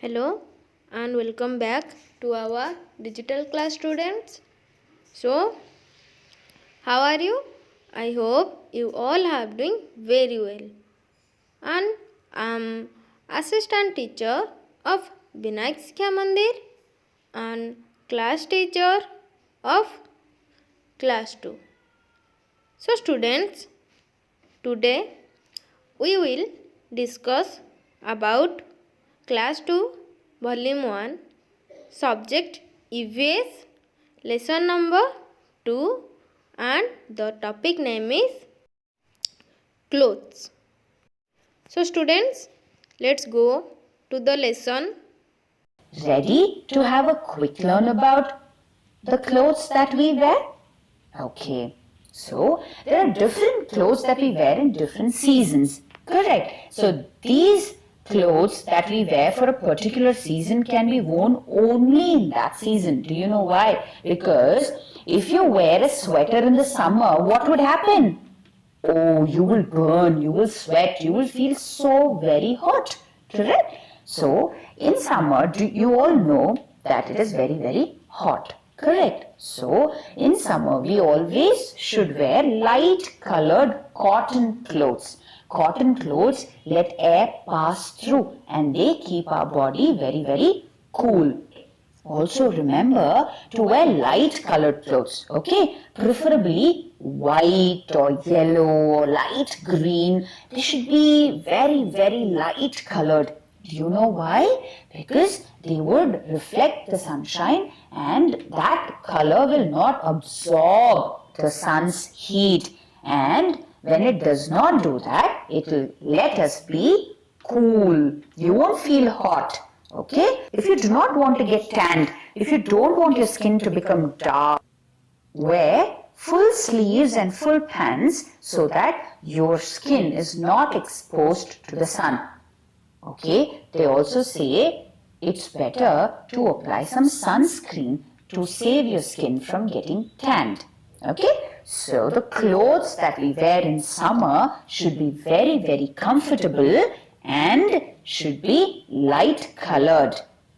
Hello and welcome back to our digital class students. So, how are you? I hope you all are doing very well. And I am assistant teacher of Vinayak Sikha Mandir and class teacher of class 2. So students, today we will discuss about class 2 volume 1 subject EVS lesson number 2 and the topic name is clothes. So students, let's go to the lesson. Ready to have a quick learn about the clothes that we wear? Okay, so there are different clothes that we wear in different seasons. Correct. So these clothes that we wear for a particular season can be worn only in that season. Do you know why? Because if you wear a sweater in the summer, what would happen? Oh, you will burn, you will sweat, you will feel so very hot. Correct? So, in summer, you all know that it is very hot. Correct? So, in summer, we always should wear light colored cotton clothes. Cotton clothes let air pass through and they keep our body very cool. Also remember to wear light colored clothes, okay? Preferably white or yellow or light green. They should be very light colored. Do you know why? Because they would reflect the sunshine and that color will not absorb the sun's heat. And when it does not do that, it will let us be cool. You won't feel hot. Okay? If you do not want to get tanned, if you don't want your skin to become dark, wear full sleeves and full pants so that your skin is not exposed to the sun. Okay? They also say it's better to apply some sunscreen to save your skin from getting tanned. Okay? So the clothes that we wear in summer should be very comfortable and should be light colored.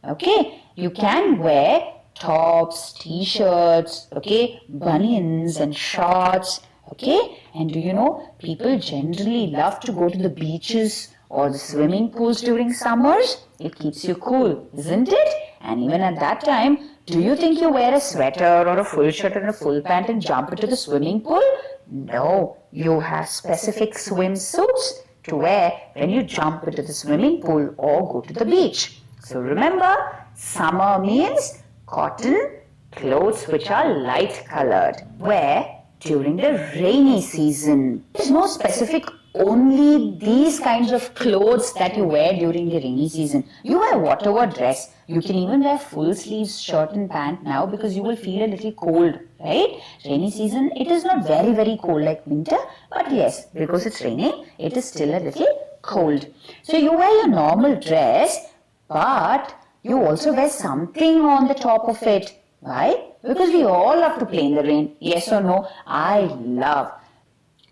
Okay, you can wear tops, t-shirts, okay, bunions and shorts. Okay, and do you know people generally love to go to the beaches or the swimming pools during summers? It keeps you cool, isn't it? And even at that time, do you think you wear a sweater or a full shirt and a full pant and jump into the swimming pool? No, you have specific swimsuits to wear when you jump into the swimming pool or go to the beach. So remember, summer means cotton clothes which are light colored. Wear during the rainy season. There's no specific only these kinds of clothes that you wear during the rainy season. You wear whatever dress. You can even wear full sleeves shirt and pant now because you will feel a little cold, right? Rainy season, it is not very cold like winter, but yes, because it's raining, it is still a little cold. So you wear your normal dress, but you also wear something on the top of it. Why? Because we all love to play in the rain. Yes or no? I love.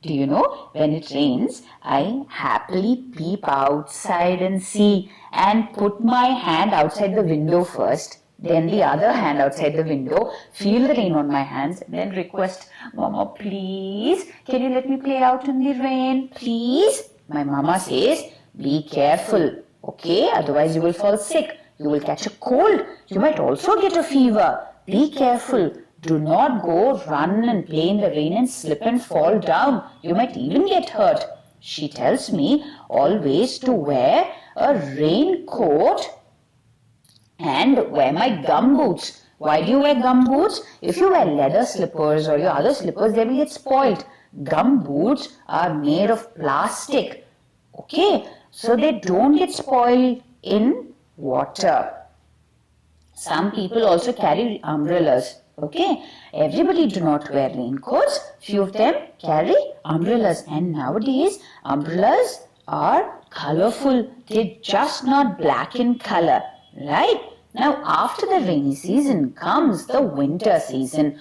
Do you know, when it rains, I happily peep outside and see and put my hand outside the window first, then the other hand outside the window, feel the rain on my hands, and then request, Mama, please, can you let me play out in the rain, please? My mama says, be careful, okay? Otherwise you will fall sick. You will catch a cold. You might also get a fever. Be careful. Do not go run and play in the rain and slip and fall down. You might even get hurt. She tells me always to wear a raincoat and wear my gum boots. Why do you wear gum boots? If you wear leather slippers or your other slippers, they will get spoiled. Gum boots are made of plastic. Okay, so they don't get spoiled in water. Some people also carry umbrellas. Okay, everybody do not wear raincoats. Few of them carry umbrellas, and nowadays umbrellas are colorful. They're just not black in color, right? Now after the rainy season comes the winter season.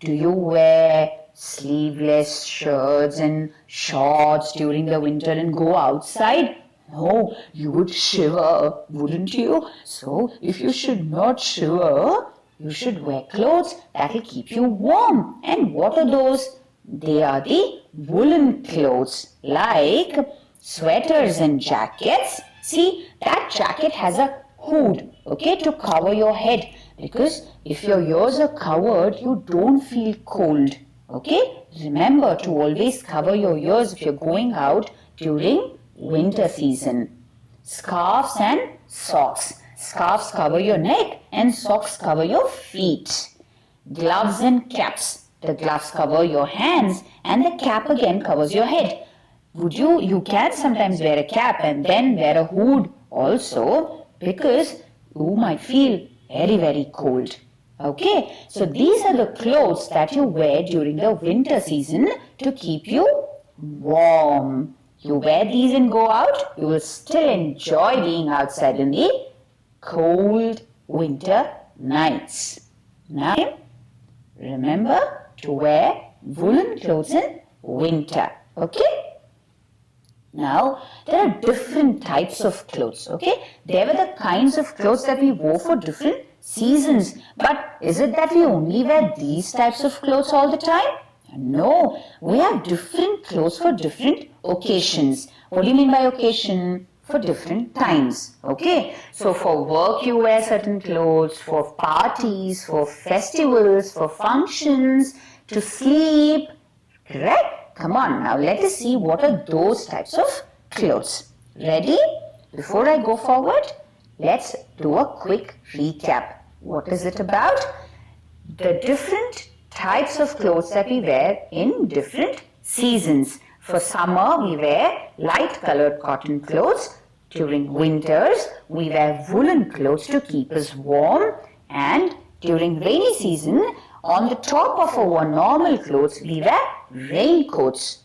Do you wear sleeveless shirts and shorts during the winter and go outside? No, you would shiver, wouldn't you? So, if you should not shiver, you should wear clothes that will keep you warm. And what are those? They are the woolen clothes, like sweaters and jackets. See, that jacket has a hood, okay, to cover your head. Because if your ears are covered, you don't feel cold. Okay? Remember to always cover your ears if you're going out during winter season. Scarves and socks. Scarves cover your neck and socks cover your feet. Gloves and caps. The gloves cover your hands and the cap again covers your head. You can sometimes wear a cap and then wear a hood also, because you might feel very cold. Okay, so these are the clothes that you wear during the winter season to keep you warm. You wear these and go out, you will still enjoy being outside in the cold winter nights. Now, remember to wear woolen clothes in winter. Okay? Now, there are different types of clothes, okay? There were the kinds of clothes that we wore for different seasons. But is it that we only wear these types of clothes all the time? No, we have different clothes for different occasions. What do you mean by occasion? For different times, okay? So for work you wear certain clothes, for parties, for festivals, for functions, to sleep, correct? Come on, now let us see what are those types of clothes. Ready? Before I go forward, let's do a quick recap. What is it about? The different types of clothes that we wear in different seasons. For summer, we wear light colored cotton clothes. During winters, we wear woolen clothes to keep us warm. And during rainy season, on the top of our normal clothes, we wear raincoats.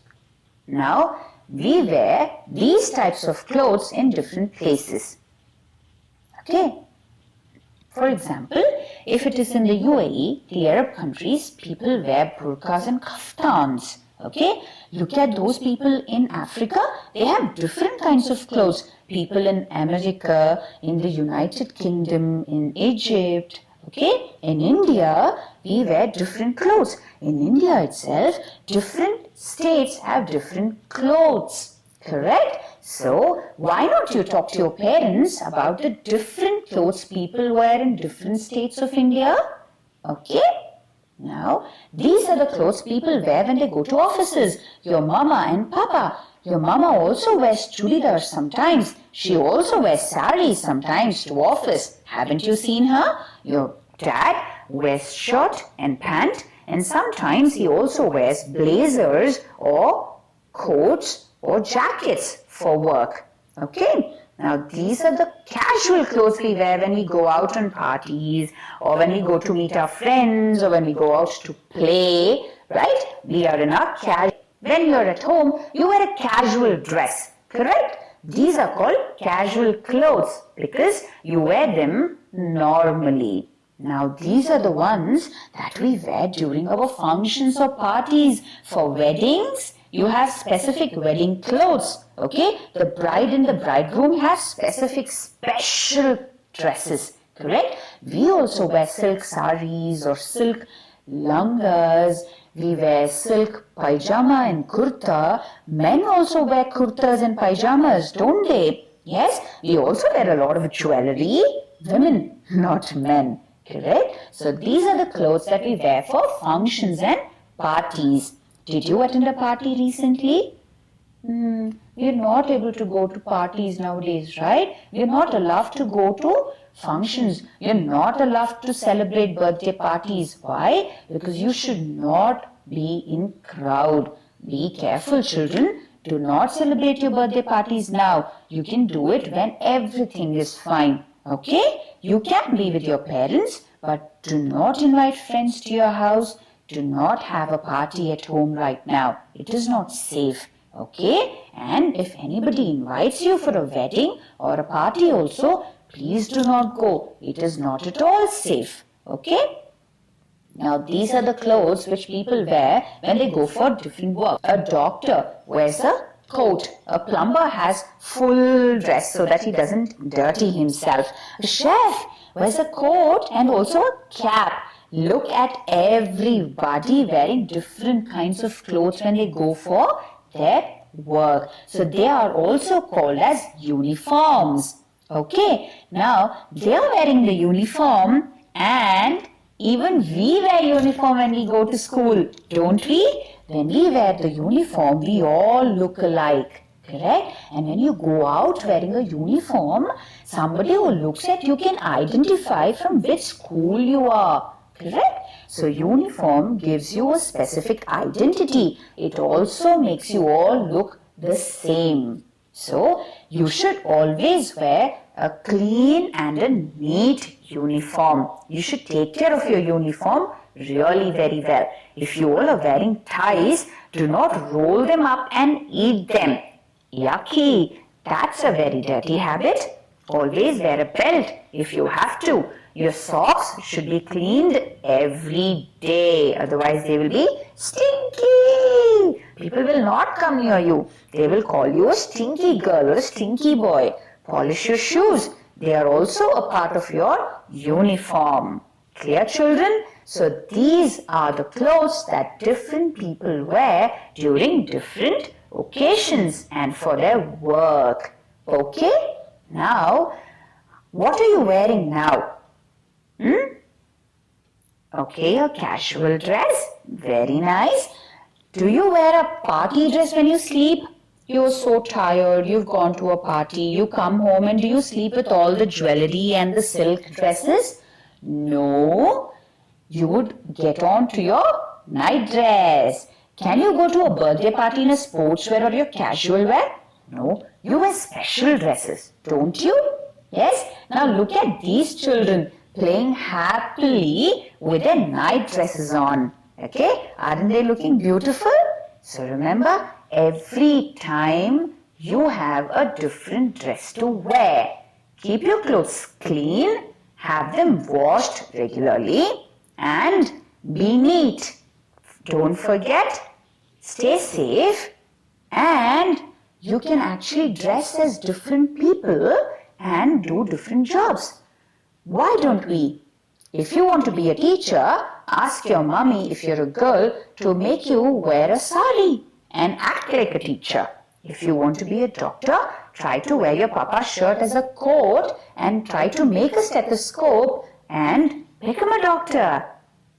Now, we wear these types of clothes in different places. Okay. For example, if it is in the UAE, the Arab countries, people wear burqas and kaftans. Okay. Look at those people in Africa. They have different kinds of clothes. People in America, in the United Kingdom, in Egypt. Okay, in India, we wear different clothes. In India itself, different states have different clothes. Correct? So, why not you talk to your parents about the different clothes people wear in different states of India? Okay? Now, these are the clothes people wear when they go to offices. Your mama and papa. Your mama also wears chudidar sometimes. She also wears saris sometimes to office. Haven't you seen her? Your dad wears shirt and pant, and sometimes he also wears blazers or coats or jackets for work. Okay? Now these are the casual clothes we wear when we go out on parties, or when we go to meet our friends, or when we go out to play, right? We are in our casual. When you are at home, you wear a casual dress, correct? These are called casual clothes because you wear them normally. Now these are the ones that we wear during our functions or parties. For weddings, you have specific wedding clothes, okay? The bride and the bridegroom have specific special dresses, correct? We also wear silk saris or silk langas. We wear silk pajama and kurta. Men also wear kurtas and pajamas, don't they? Yes, we also wear a lot of jewelry. Women, not men. Correct? So these are the clothes that we wear for functions and parties. Did you attend a party recently? We're not able to go to parties nowadays, right? We're not allowed to go to functions. You're not allowed to celebrate birthday parties. Why? Because you should not be in crowd. Be careful, children. Do not celebrate your birthday parties now. You can do it when everything is fine. Okay? You can be with your parents, but do not invite friends to your house. Do not have a party at home right now. It is not safe. Okay? And if anybody invites you for a wedding or a party also, please do not go. It is not at all safe. Okay? Now these are the clothes which people wear when they go for different work. A doctor wears a coat. A plumber has full dress so that he doesn't dirty himself. A chef wears a coat and also a cap. Look at everybody wearing different kinds of clothes when they go for their work. So they are also called as uniforms. Okay, now they are wearing the uniform, and even we wear uniform when we go to school, don't we? When we wear the uniform, we all look alike. Correct? And when you go out wearing a uniform, somebody who looks at you can identify from which school you are. Correct? So uniform gives you a specific identity. It also makes you all look the same. So you should always wear a clean and a neat uniform. You should take care of your uniform really very well. If you all are wearing ties, do not roll them up and eat them. Yucky! That's a very dirty habit. Always wear a belt if you have to. Your socks should be cleaned every day. Otherwise, they will be stinky. People will not come near you. They will call you a stinky girl or a stinky boy. Polish your shoes. They are also a part of your uniform. Clear, children? So these are the clothes that different people wear during different occasions and for their work. Okay? Now, what are you wearing now? Okay, a casual dress. Very nice. Do you wear a party dress when you sleep? You're so tired, you've gone to a party, you come home, and do you sleep with all the jewelry and the silk dresses? No. You would get on to your night dress. Can you go to a birthday party in a sportswear or your casual wear? No. You wear special dresses, don't you? Yes? Now look at these children playing happily with their night dresses on. Okay? Aren't they looking beautiful? So remember, every time you have a different dress to wear. Keep your clothes clean, have them washed regularly, and be neat. Don't forget, stay safe, and you can actually dress as different people and do different jobs. Why don't we? If you want to be a teacher, ask your mummy, if you're a girl, to make you wear a sari and act like a teacher. If you want to be a doctor, try to wear your papa's shirt as a coat and try to make a stethoscope and become a doctor.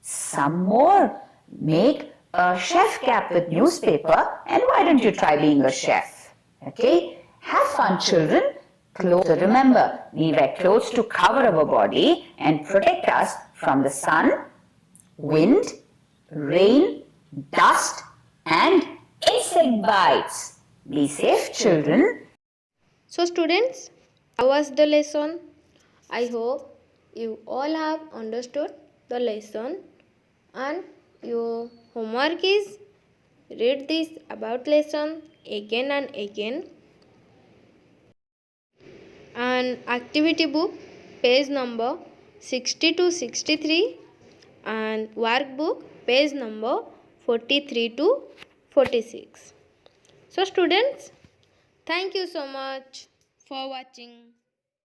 Some more, make a chef cap with newspaper, and why don't you try being a chef? Okay? Have fun, children. Clothes. Remember, we wear clothes to cover our body and protect us from the sun, wind, rain, dust, and insect bites. Be safe, children. So students, how was the lesson? I hope you all have understood the lesson, and your homework is read this about lesson again and again. And activity book page number 60 to 63 and workbook page number 43 to 46. So students, thank you so much for watching.